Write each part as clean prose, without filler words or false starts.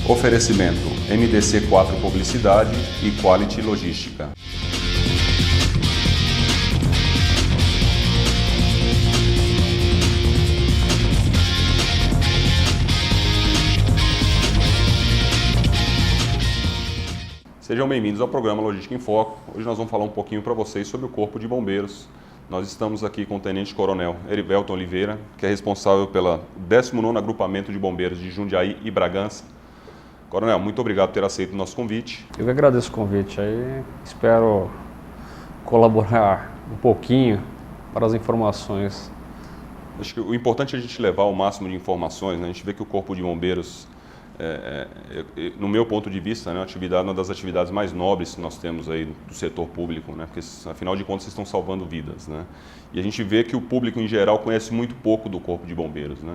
Oferecimento MDC4 Publicidade e Quality Logística. Sejam bem-vindos ao programa Logística em Foco. Hoje nós vamos falar um pouquinho para vocês sobre o Corpo de Bombeiros. Nós estamos aqui com o Tenente Coronel Erivelton Oliveira, que é responsável pelo 19º Agrupamento de Bombeiros de Jundiaí e Bragança. Coronel, muito obrigado por ter aceito o nosso convite. Eu que agradeço o convite. Espero colaborar um pouquinho para as informações. Acho que o importante é a gente levar o máximo de informações, né? A gente vê que o Corpo de Bombeiros, no meu ponto de vista, né, uma das atividades mais nobres que nós temos aí do setor público, né? Porque afinal de contas vocês estão salvando vidas, né? E a gente vê que o público em geral conhece muito pouco do Corpo de Bombeiros, né?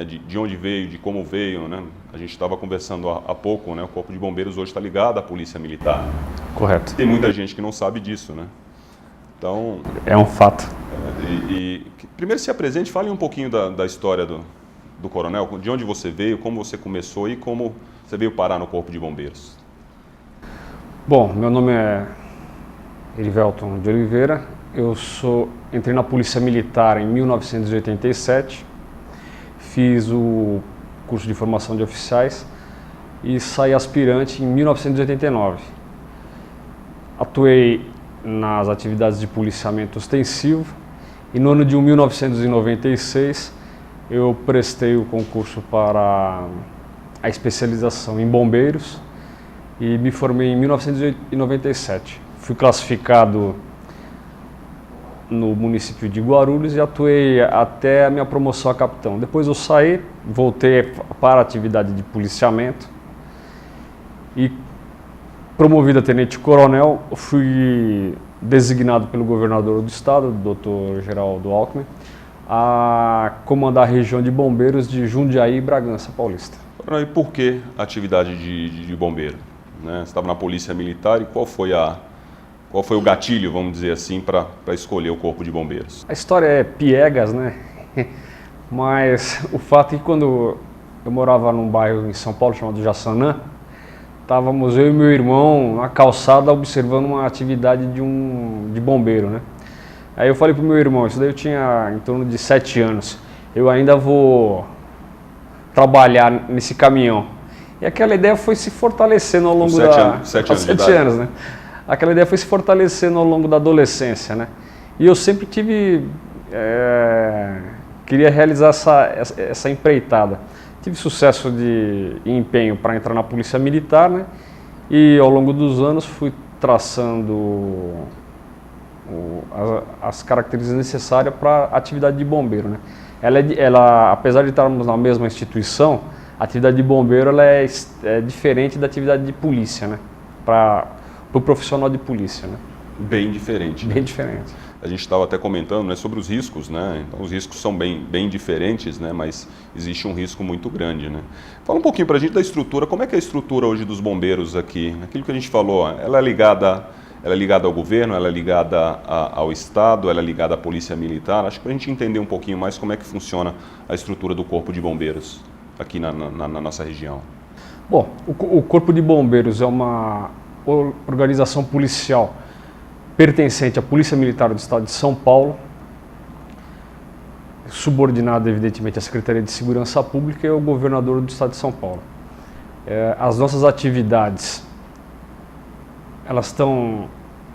De onde veio, de como veio, né? A gente estava conversando há pouco, né? O Corpo de Bombeiros hoje está ligado à Polícia Militar. Correto. Tem muita gente que não sabe disso, né? Então... É um fato. Primeiro se apresente, fale um pouquinho da história do Coronel, de onde você veio, como você começou e como você veio parar no Corpo de Bombeiros. Bom, meu nome é Erivelton de Oliveira, entrei na Polícia Militar em 1987, fiz o curso de formação de oficiais e saí aspirante em 1989. Atuei nas atividades de policiamento ostensivo e no ano de 1996 eu prestei o concurso para a especialização em bombeiros e me formei em 1997. Fui classificado no município de Guarulhos e atuei até a minha promoção a capitão. Depois eu saí, voltei para a atividade de policiamento e, promovido a tenente-coronel, fui designado pelo governador do estado, Dr. Geraldo Alckmin, a comandar a região de bombeiros de Jundiaí e Bragança Paulista. E por que a atividade de bombeiro, né? Você estava na Polícia Militar e qual foi o gatilho, vamos dizer assim, para escolher o Corpo de Bombeiros? A história é piegas, né? Mas o fato é que quando eu morava num bairro em São Paulo chamado Jaçanã, estávamos eu e meu irmão na calçada observando uma atividade de bombeiro, né? Aí eu falei pro meu irmão, isso daí eu tinha em torno de 7 anos, eu ainda vou trabalhar nesse caminhão. E aquela ideia foi se fortalecendo ao longo sete anos, né? Aquela ideia foi se fortalecendo ao longo da adolescência, né? E eu sempre queria realizar essa empreitada. Tive sucesso e empenho para entrar na Polícia Militar, né? E ao longo dos anos fui traçando as características necessárias para a atividade de bombeiro, né? Ela, apesar de estarmos na mesma instituição, a atividade de bombeiro ela é diferente da atividade de polícia, né? Para o profissional de polícia, né? Bem diferente. Bem diferente. A gente estava até comentando, né, sobre os riscos, né? Então, os riscos são bem diferentes, né? Mas existe um risco muito grande, né? Fala um pouquinho para a gente da estrutura. Como é que é a estrutura hoje dos bombeiros aqui? Aquilo que a gente falou, ela é ligada ao governo, ela é ligada ao Estado, ela é ligada à Polícia Militar. Acho que para a gente entender um pouquinho mais como é que funciona a estrutura do Corpo de Bombeiros aqui na nossa região. Bom, o Corpo de Bombeiros é uma organização policial pertencente à Polícia Militar do Estado de São Paulo, subordinada evidentemente à Secretaria de Segurança Pública e ao governador do Estado de São Paulo. As nossas atividades, elas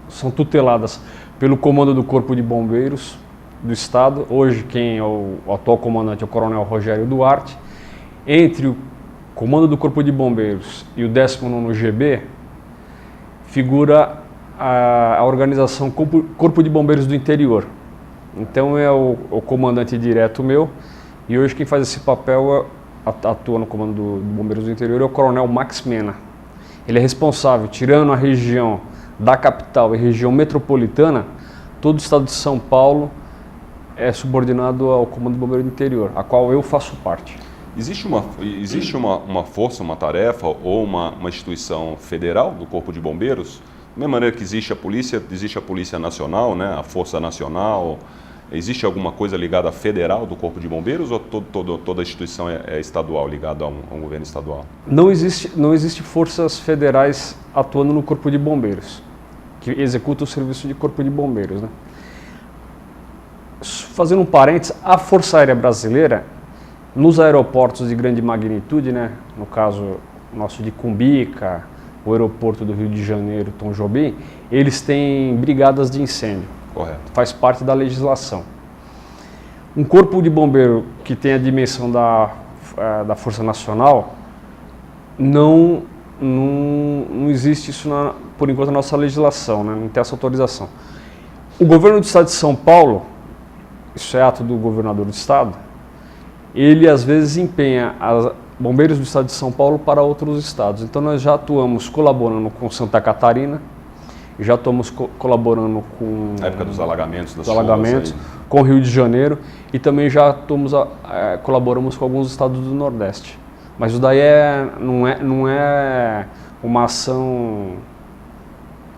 são tuteladas pelo comando do Corpo de Bombeiros do Estado. Hoje quem é o atual comandante é o Coronel Rogério Duarte. Entre o comando do Corpo de Bombeiros e o 19º GB, figura a organização Corpo de Bombeiros do Interior. Então é o comandante direto meu, e hoje quem faz esse papel, atua no comando do Bombeiros do Interior, é o Coronel Max Mena. Ele é responsável, tirando a região da capital e região metropolitana, todo o estado de São Paulo é subordinado ao Comando do Bombeiro do Interior, a qual eu faço parte. Existe uma força, uma tarefa ou uma instituição federal do Corpo de Bombeiros? Da mesma maneira que existe a Polícia Nacional, né, a Força Nacional. Existe alguma coisa ligada à federal do Corpo de Bombeiros ou toda a instituição é estadual, ligada a um governo estadual? Não existe forças federais atuando no Corpo de Bombeiros, que executa o serviço de Corpo de Bombeiros, né? Fazendo um parênteses, a Força Aérea Brasileira, nos aeroportos de grande magnitude, né, no caso nosso de Cumbica, o aeroporto do Rio de Janeiro, Tom Jobim, eles têm brigadas de incêndio. Correto. Faz parte da legislação. Um corpo de bombeiro que tem a dimensão da Força Nacional, não existe isso, por enquanto, na nossa legislação, né? Não tem essa autorização. O governo do estado de São Paulo, isso é ato do governador do estado, ele às vezes empenha bombeiros do estado de São Paulo para outros estados. Então nós já atuamos colaborando com Santa Catarina, já estamos colaborando com na época dos alagamentos, com o Rio de Janeiro, e também já colaboramos com alguns estados do Nordeste. Mas isso daí não é uma ação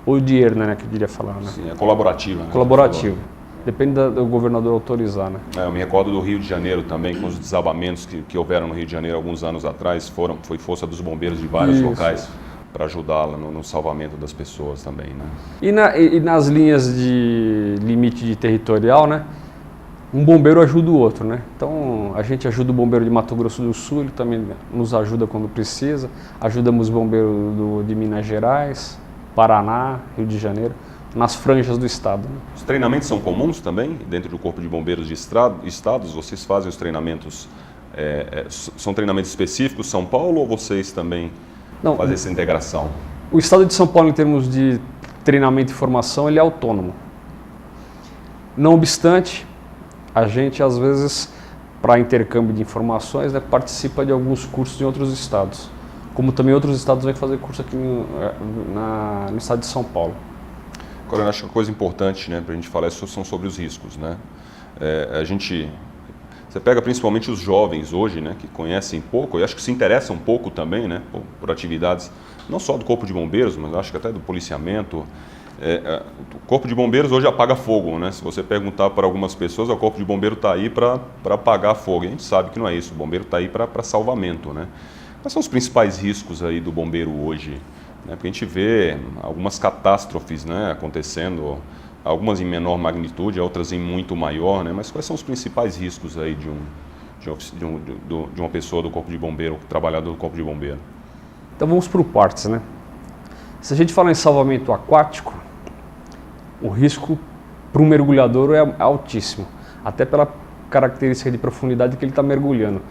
odierna, né, que eu diria falar, né? Sim, é colaborativa. Né, colaborativa. Depende do governador autorizar, né? Eu me recordo do Rio de Janeiro também, com os desabamentos que houveram no Rio de Janeiro alguns anos atrás, foi força dos bombeiros de vários locais para ajudá-la no salvamento das pessoas também, né? E nas linhas de limite de territorial, né? Um bombeiro ajuda o outro, né? Então a gente ajuda o bombeiro de Mato Grosso do Sul, ele também nos ajuda quando precisa. Ajudamos o bombeiro de Minas Gerais, Paraná, Rio de Janeiro, nas franjas do estado, né? Os treinamentos são comuns também dentro do Corpo de Bombeiros de estados? Vocês fazem os treinamentos, são treinamentos específicos São Paulo ou vocês também fazem essa integração? O estado de São Paulo, em termos de treinamento e formação, ele é autônomo. Não obstante, a gente às vezes, para intercâmbio de informações, né, participa de alguns cursos em outros estados. Como também outros estados vêm fazer curso aqui no estado de São Paulo. Agora, eu acho que uma coisa importante, né, para a gente falar são sobre os riscos, né? Você pega principalmente os jovens hoje, né, que conhecem pouco, e acho que se interessam um pouco também, né, por atividades, não só do Corpo de Bombeiros, mas acho que até do policiamento. O Corpo de Bombeiros hoje apaga fogo, né? Se você perguntar para algumas pessoas, o Corpo de Bombeiro está aí para apagar fogo. A gente sabe que não é isso, o bombeiro está aí para salvamento, né? Quais são os principais riscos aí do bombeiro hoje? Né? Porque a gente vê algumas catástrofes, né, acontecendo, algumas em menor magnitude, outras em muito maior, né? Mas quais são os principais riscos aí de uma pessoa do Corpo de Bombeiro, trabalhador do Corpo de Bombeiro? Então vamos por partes, né? Se a gente fala em salvamento aquático, o risco para um mergulhador é altíssimo, até pela característica de profundidade que ele está mergulhando.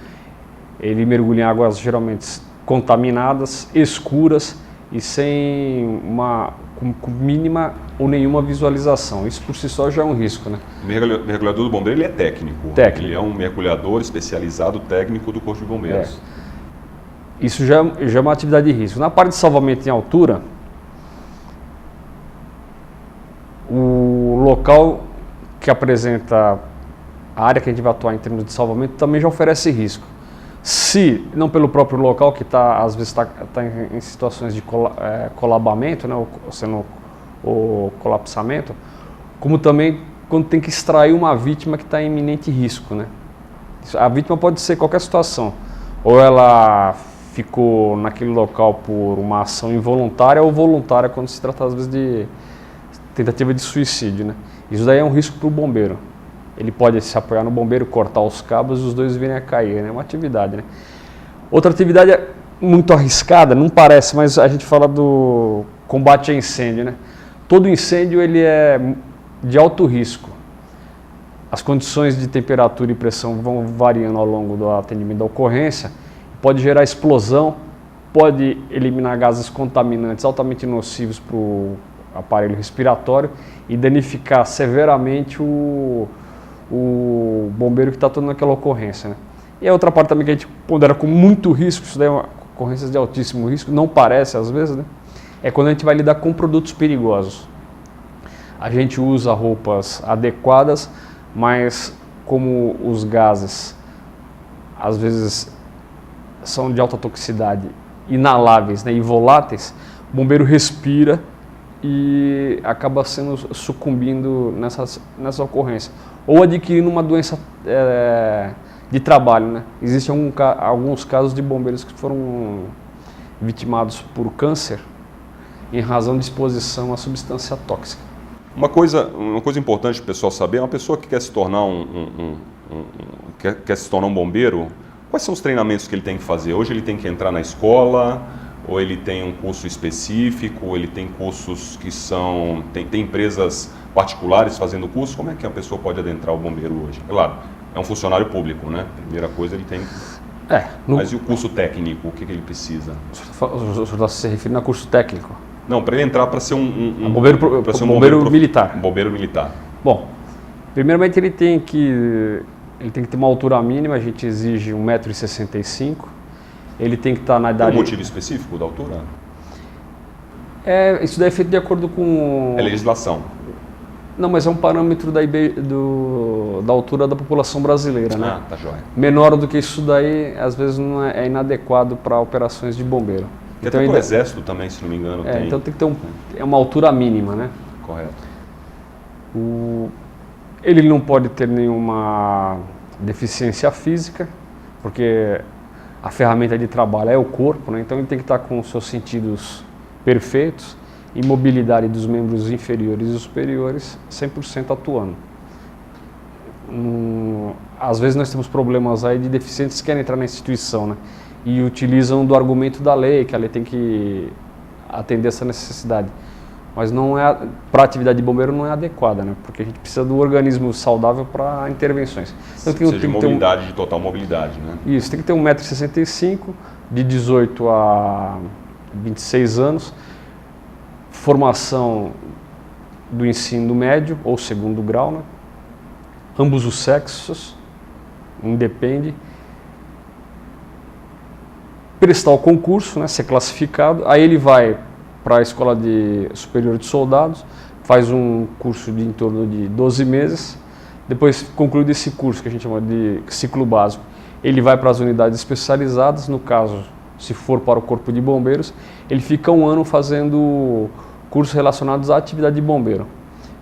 Ele mergulha em águas geralmente contaminadas, escuras e com mínima ou nenhuma visualização. Isso por si só já é um risco, né? O mergulhador do bombeiro, ele é técnico. Ele é um mergulhador especializado técnico do Corpo de Bombeiros. Isso já é uma atividade de risco. Na parte de salvamento em altura, o local que apresenta a área que a gente vai atuar em termos de salvamento também já oferece risco. Se, não pelo próprio local, que às vezes está em situações de colabamento, né, ou sendo o colapsamento, como também quando tem que extrair uma vítima que está em iminente risco, né? A vítima pode ser qualquer situação, ou ela ficou naquele local por uma ação involuntária ou voluntária, quando se trata às vezes de tentativa de suicídio, né? Isso daí é um risco para o bombeiro. Ele pode se apoiar no bombeiro, cortar os cabos e os dois virem a cair, né? É uma atividade, né? Outra atividade muito arriscada, não parece, mas a gente fala do combate a incêndio, né? Todo incêndio ele é de alto risco. As condições de temperatura e pressão vão variando ao longo do atendimento da ocorrência, pode gerar explosão, pode eliminar gases contaminantes altamente nocivos para o aparelho respiratório e danificar severamente o bombeiro que está atuando naquela ocorrência, né? E a outra parte também que a gente pondera com muito risco, isso daí é uma ocorrência de altíssimo risco, não parece às vezes, né? É quando a gente vai lidar com produtos perigosos. A gente usa roupas adequadas, mas como os gases às vezes são de alta toxicidade, inaláveis, né, e voláteis, o bombeiro respira e acaba sucumbindo nessa ocorrência. Ou adquirindo uma doença de trabalho, né? Existem alguns casos de bombeiros que foram vitimados por câncer em razão de exposição à substância tóxica. Uma coisa importante para o pessoal saber, uma pessoa que quer se tornar quer se tornar um bombeiro, quais são os treinamentos que ele tem que fazer? Hoje ele tem que entrar na escola, ou ele tem um curso específico, ou ele tem cursos que tem empresas particulares fazendo curso? Como é que a pessoa pode adentrar o bombeiro hoje? Claro, é um funcionário público, né? Primeira coisa ele tem que... Mas e o curso técnico, o que ele precisa? O senhor está se referindo a curso técnico? Não, para ele entrar para ser um bombeiro militar. Um bombeiro militar. Bom, primeiramente ele tem que ter uma altura mínima, a gente exige 1,65 m. Ele tem que estar na idade... Tem um motivo específico da altura? Isso daí é feito de acordo com... É legislação. Não, mas é um parâmetro da altura da população brasileira, né? Ah, tá joia. Menor do que isso daí, às vezes não é inadequado para operações de bombeiro. E então, até o exército também, se não me engano, tem. Então tem que ter uma altura mínima, né? Correto. Ele não pode ter nenhuma deficiência física, porque a ferramenta de trabalho é o corpo, né? Então ele tem que estar com os seus sentidos perfeitos e mobilidade dos membros inferiores e superiores 100% atuando. Às vezes nós temos problemas aí de deficientes que querem entrar na instituição, né? E utilizam do argumento da lei, que a lei tem que atender essa necessidade. Mas para a atividade de bombeiro não é adequada, né? Porque a gente precisa do organismo saudável para intervenções. Então, tem de mobilidade, de total mobilidade, né? Isso, tem que ter 1,65 m, de 18 a 26 anos, formação do ensino médio ou segundo grau, né? Ambos os sexos, independe. Prestar o concurso, né? Ser classificado, aí ele vai para a Escola Superior de Soldados, faz um curso de em torno de 12 meses, depois concluído esse curso, que a gente chama de ciclo básico, ele vai para as unidades especializadas, no caso, se for para o Corpo de Bombeiros, ele fica 1 ano fazendo cursos relacionados à atividade de bombeiro.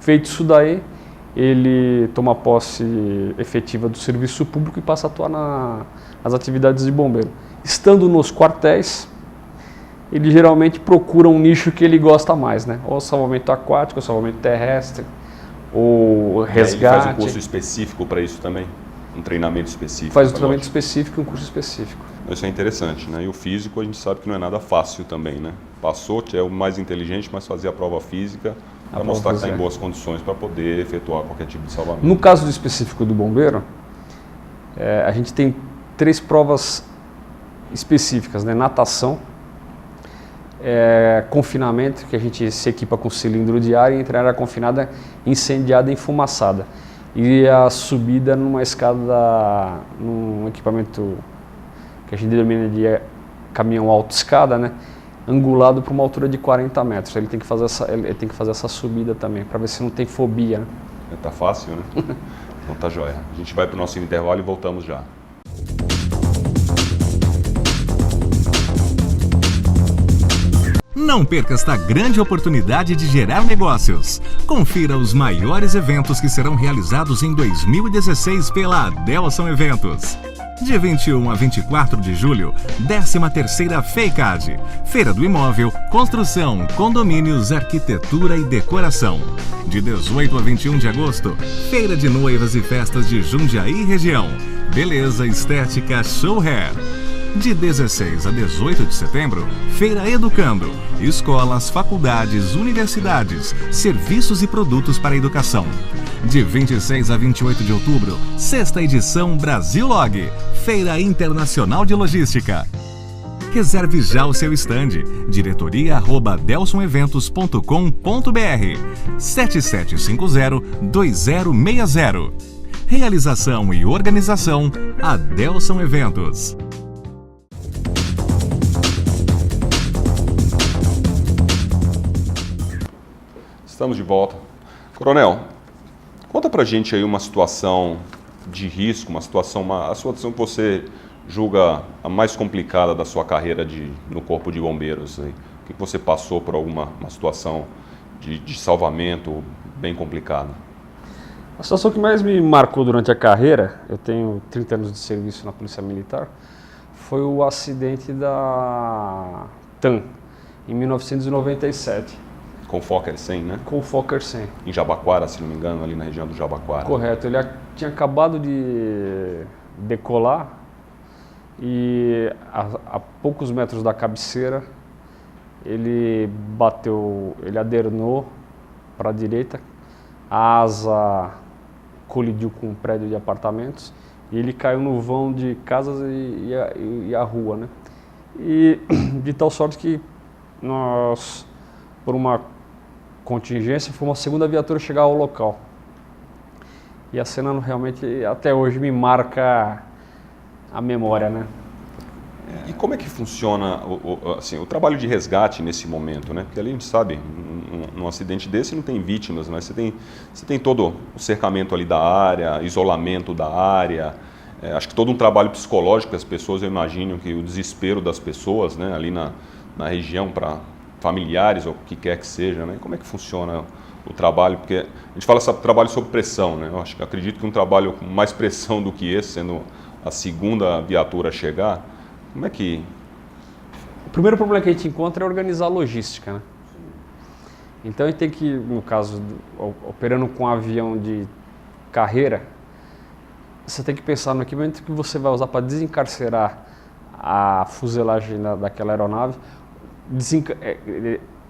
Feito isso daí, ele toma posse efetiva do serviço público e passa a atuar nas atividades de bombeiro. Estando nos quartéis, ele geralmente procura um nicho que ele gosta mais, né? Ou salvamento aquático, ou salvamento terrestre, ou resgate. Ele faz um curso específico para isso também? Um treinamento específico? Faz um treinamento específico e um curso específico. Isso é interessante, né? E o físico a gente sabe que não é nada fácil também, né? Passou, é o mais inteligente, mas fazia a prova física para mostrar que está em boas condições para poder efetuar qualquer tipo de salvamento. No caso específico do bombeiro, a gente tem 3 provas específicas, né? Natação, confinamento, que a gente se equipa com cilindro de ar e entra em área confinada, incendiada e enfumaçada. E a subida numa escada, num equipamento que a gente denomina de caminhão autoescada, né? Angulado para uma altura de 40 metros. Ele tem que fazer essa subida também, para ver se não tem fobia, né? Tá fácil, né? Então tá joia. A gente vai para o nosso intervalo e voltamos já. Não perca esta grande oportunidade de gerar negócios. Confira os maiores eventos que serão realizados em 2016 pela Adelson Eventos. De 21 a 24 de julho, 13ª FEICAD, Feira do Imóvel, Construção, Condomínios, Arquitetura e Decoração. De 18 a 21 de agosto, Feira de Noivas e Festas de Jundiaí e Região, Beleza, Estética, Show Hair. De 16 a 18 de setembro, Feira Educando, escolas, faculdades, universidades, serviços e produtos para a educação. De 26 a 28 de outubro, 6ª edição Brasil Log, Feira Internacional de Logística. Reserve já o seu estande, diretoria@delsoneventos.com.br 7750-2060. Realização e organização, Adelson Eventos. Estamos de volta. Coronel, conta pra gente aí uma situação de risco, a situação que você julga a mais complicada da sua carreira no Corpo de Bombeiros. Aí. O que você passou por uma situação de salvamento bem complicada. A situação que mais me marcou durante a carreira, eu tenho 30 anos de serviço na Polícia Militar, foi o acidente da TAM, em 1997. Com o Fokker 100, né? Com o Fokker 100. Em Jabaquara, se não me engano, ali na região do Jabaquara. Correto, ele tinha acabado de decolar e a poucos metros da cabeceira ele bateu, ele adernou para a direita, a asa colidiu com um prédio de apartamentos e ele caiu no vão de casas e a rua, né? E de tal sorte que nós, por uma contingência, foi uma segunda viatura chegar ao local. E a cena realmente, até hoje, me marca a memória, né? E como é que funciona o trabalho de resgate nesse momento, né? Porque ali a gente sabe, num acidente desse não tem vítimas, mas você tem todo o cercamento ali da área, isolamento da área, acho que todo um trabalho psicológico, as pessoas, eu imagino que o desespero das pessoas, né, ali na região para familiares ou o que quer que seja, né? Como é que funciona o trabalho? Porque a gente fala trabalho sob pressão, né? Eu acredito que um trabalho com mais pressão do que esse, sendo a segunda viatura a chegar, como é que... O primeiro problema que a gente encontra é organizar a logística, né? Então a gente tem que, no caso, operando com um avião de carreira, você tem que pensar no equipamento que você vai usar para desencarcerar a fuselagem daquela aeronave,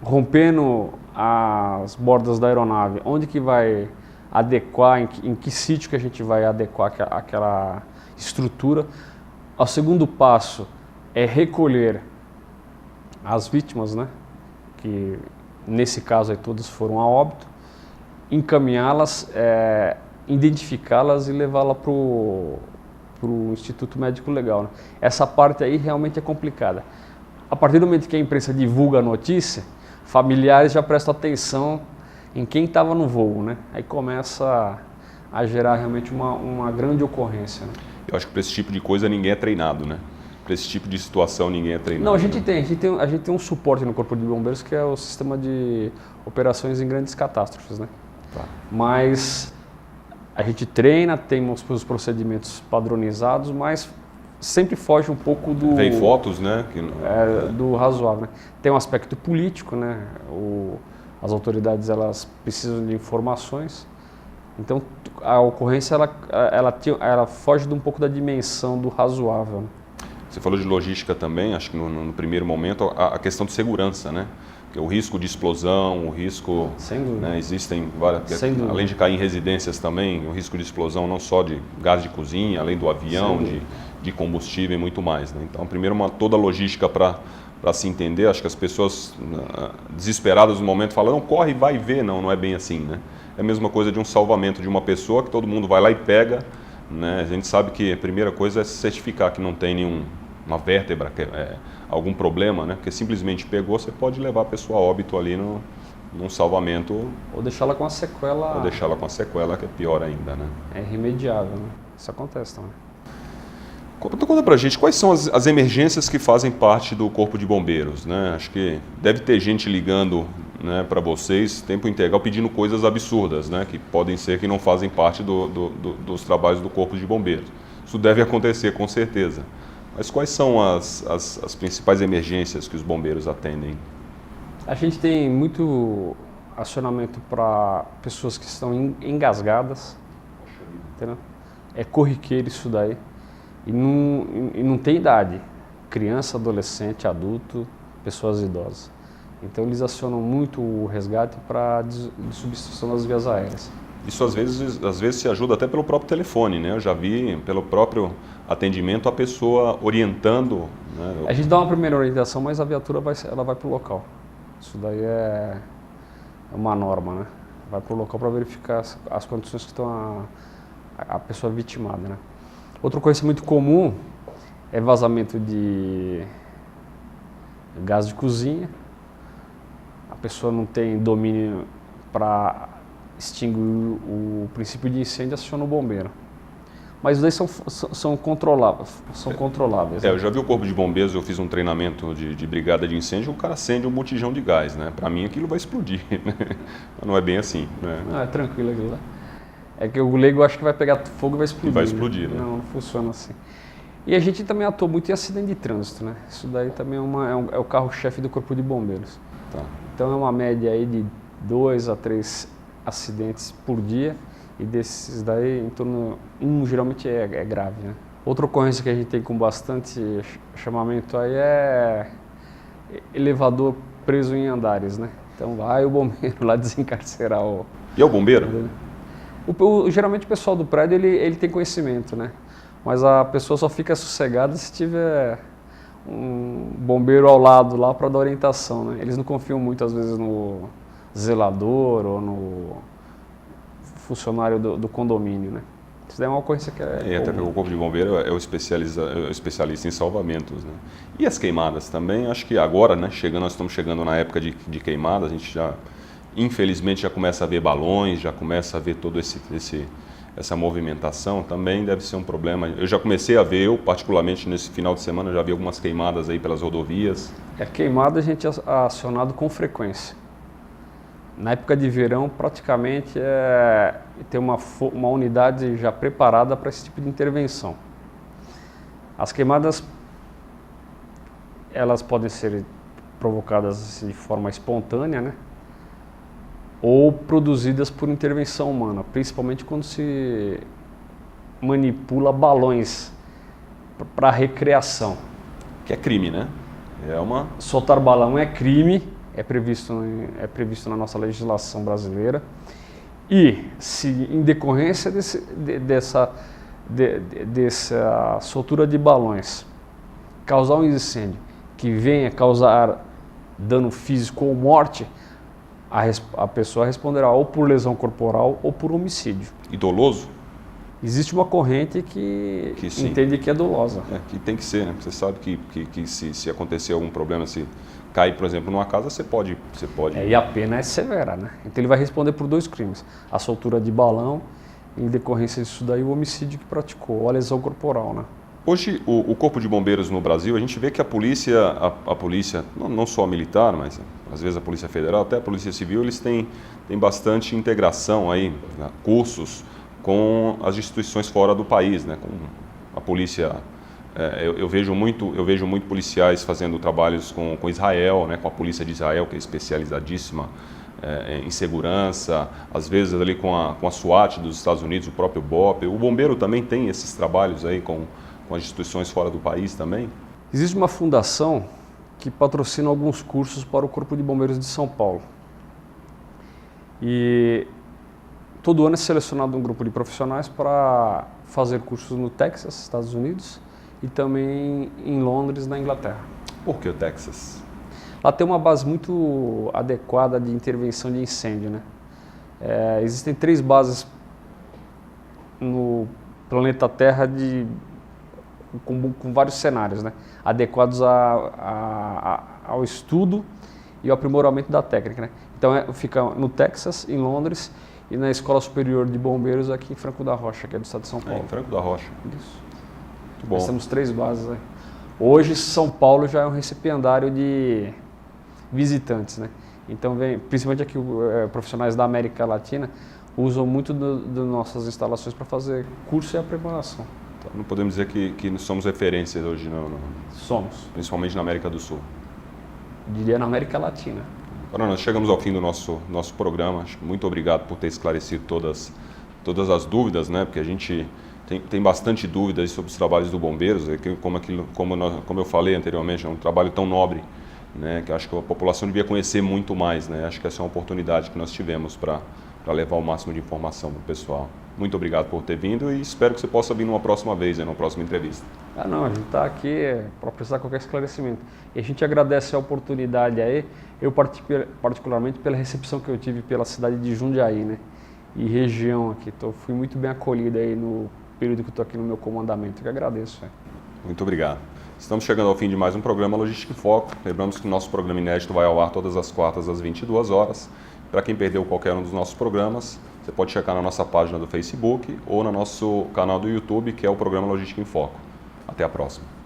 rompendo as bordas da aeronave, onde que vai adequar, em que sítio que a gente vai adequar aquela estrutura. O segundo passo é recolher as vítimas, né, que nesse caso aí todas foram a óbito, encaminhá-las, identificá-las e levá-las para o Instituto Médico Legal, né? Essa parte aí realmente é complicada. A partir do momento que a imprensa divulga a notícia, familiares já prestam atenção em quem estava no voo, né? Aí começa a gerar realmente uma grande ocorrência, né? Eu acho que para esse tipo de coisa ninguém é treinado, né? Para esse tipo de situação ninguém é treinado. Não, a gente tem um suporte no Corpo de Bombeiros que é o sistema de operações em grandes catástrofes, né? Tá. Mas a gente treina, tem os procedimentos padronizados, mas sempre foge um pouco do... Vem fotos, né? Do razoável, né? Tem um aspecto político, né? As autoridades, elas precisam de informações. Então, a ocorrência, ela foge de um pouco da dimensão do razoável, né? Você falou de logística também, acho que no primeiro momento, a questão de segurança, né? O risco de explosão, o risco... Sem dúvida. Né, existem várias... Sem dúvida. Além de cair em residências também, o risco de explosão não só de gás de cozinha, além do avião, de combustível e muito mais, né? Então, primeiro, toda a logística para se entender. Acho que as pessoas desesperadas no momento falam, não, corre, vai ver. Não é bem assim, né? É a mesma coisa de um salvamento de uma pessoa que todo mundo vai lá e pega, né? A gente sabe que a primeira coisa é certificar que não tem uma vértebra, algum problema, né? Porque simplesmente pegou, você pode levar a pessoa a óbito ali num salvamento. Ou deixá-la com a sequela... Ou deixá-la com a sequela, que é pior ainda, né? É irremediável, né? Isso acontece também. Então conta pra gente, quais são as emergências que fazem parte do Corpo de Bombeiros, né? Acho que deve ter gente ligando, né, para vocês, tempo integral, pedindo coisas absurdas, né? Que podem ser que não fazem parte dos trabalhos do Corpo de Bombeiros. Isso deve acontecer, com certeza. Mas quais são as principais emergências que os bombeiros atendem? A gente tem muito acionamento para pessoas que estão engasgadas, entendeu? É corriqueiro isso daí. E não tem idade. Criança, adolescente, adulto, pessoas idosas. Então eles acionam muito o resgate para substituição das vias aéreas. Isso às vezes se ajuda até pelo próprio telefone, né? Eu já vi pelo próprio atendimento a pessoa orientando, né? A gente dá uma primeira orientação, mas a viatura vai para o local. Isso daí é uma norma, né? Vai para o local para verificar as condições que estão a pessoa vitimada, né? Outra coisa muito comum é vazamento de gás de cozinha. A pessoa não tem domínio para extinguir o princípio de incêndio, aciona o bombeiro. Mas daí são controláveis. Eu já vi o Corpo de Bombeiros, eu fiz um treinamento de brigada de incêndio, o cara acende um botijão de gás, né? Para mim aquilo vai explodir, né? Não é bem assim, né? É tranquilo aquilo lá. É que o leigo acha que vai pegar fogo e vai explodir. E vai explodir, né? Não funciona assim. E a gente também atua muito em acidente de trânsito, né? Isso daí também é o carro-chefe do Corpo de Bombeiros. Tá. Então é uma média aí de 2 a 3 acidentes por dia. E desses daí, em torno, geralmente é grave, né? Outra ocorrência que a gente tem com bastante chamamento aí é elevador preso em andares, né? Então vai o bombeiro lá desencarcerar o... E é o bombeiro? Geralmente o pessoal do prédio, ele tem conhecimento, né? Mas a pessoa só fica sossegada se tiver um bombeiro ao lado lá para dar orientação, né? Eles não confiam muito, às vezes, no zelador ou no funcionário do condomínio, né? Isso daí é uma ocorrência que é até porque o Corpo de Bombeiro é o especialista em salvamentos, né? E as queimadas também, acho que agora, né, nós estamos chegando na época de queimadas, a gente já, infelizmente, já começa a ver balões, já começa a ver toda essa movimentação, também deve ser um problema. Eu já comecei a ver, particularmente nesse final de semana, já vi algumas queimadas aí pelas rodovias. A queimada a gente é acionado com frequência. Na época de verão, praticamente tem uma unidade já preparada para esse tipo de intervenção. As queimadas, elas podem ser provocadas de forma espontânea, né? Ou produzidas por intervenção humana, principalmente quando se manipula balões para recreação. Que é crime, né? Soltar balão é crime. É previsto na nossa legislação brasileira. E se em decorrência dessa soltura de balões causar um incêndio que venha causar dano físico ou morte, a pessoa responderá ou por lesão corporal ou por homicídio. E doloso? Existe uma corrente que entende que é dolosa. Que tem que ser, né? Você sabe que se acontecer algum problema, se cair, por exemplo, numa casa, você pode... E a pena é severa, né? Então ele vai responder por 2 crimes. A soltura de balão, em decorrência disso daí, o homicídio que praticou, ou a lesão corporal, né? Hoje, o Corpo de Bombeiros no Brasil, a gente vê que a polícia, não só a militar, mas às vezes a Polícia Federal, até a Polícia Civil, eles têm bastante integração aí, né? Cursos com as instituições fora do país, né? Com a polícia... Eu vejo muito policiais fazendo trabalhos com Israel, né, com a polícia de Israel, que é especializadíssima em segurança, às vezes ali com a SWAT dos Estados Unidos, o próprio BOP. O bombeiro também tem esses trabalhos aí com as instituições fora do país também? Existe uma fundação que patrocina alguns cursos para o Corpo de Bombeiros de São Paulo. E todo ano é selecionado um grupo de profissionais para fazer cursos no Texas, Estados Unidos, e também em Londres, na Inglaterra. Por que o Texas? Lá tem uma base muito adequada de intervenção de incêndio, né? Existem 3 bases no planeta Terra com vários cenários, né? Adequados ao estudo e ao aprimoramento da técnica, né? Então fica no Texas, em Londres e na Escola Superior de Bombeiros aqui em Franco da Rocha, que é do estado de São Paulo. Em Franco da Rocha. Isso. Bom. Nós temos 3 bases aí. Hoje, São Paulo já é um recipiendário de visitantes, né? Então, principalmente aqui, profissionais da América Latina usam muito das nossas instalações para fazer curso e aprimoração. Então, não podemos dizer que somos referências hoje, não. Somos. Principalmente na América do Sul. Diria na América Latina. Agora, nós chegamos ao fim do nosso programa. Muito obrigado por ter esclarecido todas as dúvidas, né? Porque a gente... Tem bastante dúvidas sobre os trabalhos do Bombeiros, como eu falei anteriormente, é um trabalho tão nobre, né, que eu acho que a população devia conhecer muito mais, né? Acho que essa é uma oportunidade que nós tivemos para levar o máximo de informação para o pessoal. Muito obrigado por ter vindo e espero que você possa vir numa próxima vez, numa próxima entrevista. Não, a gente está aqui para precisar de qualquer esclarecimento. E a gente agradece a oportunidade aí, eu particularmente pela recepção que eu tive pela cidade de Jundiaí, né? E região aqui. Então, fui muito bem acolhido aí no período que eu estou aqui no meu comandamento, que agradeço. Muito obrigado. Estamos chegando ao fim de mais um programa Logística em Foco. Lembramos que o nosso programa inédito vai ao ar todas as quartas às 22 horas. Para quem perdeu qualquer um dos nossos programas, você pode checar na nossa página do Facebook ou no nosso canal do YouTube, que é o programa Logística em Foco. Até a próxima.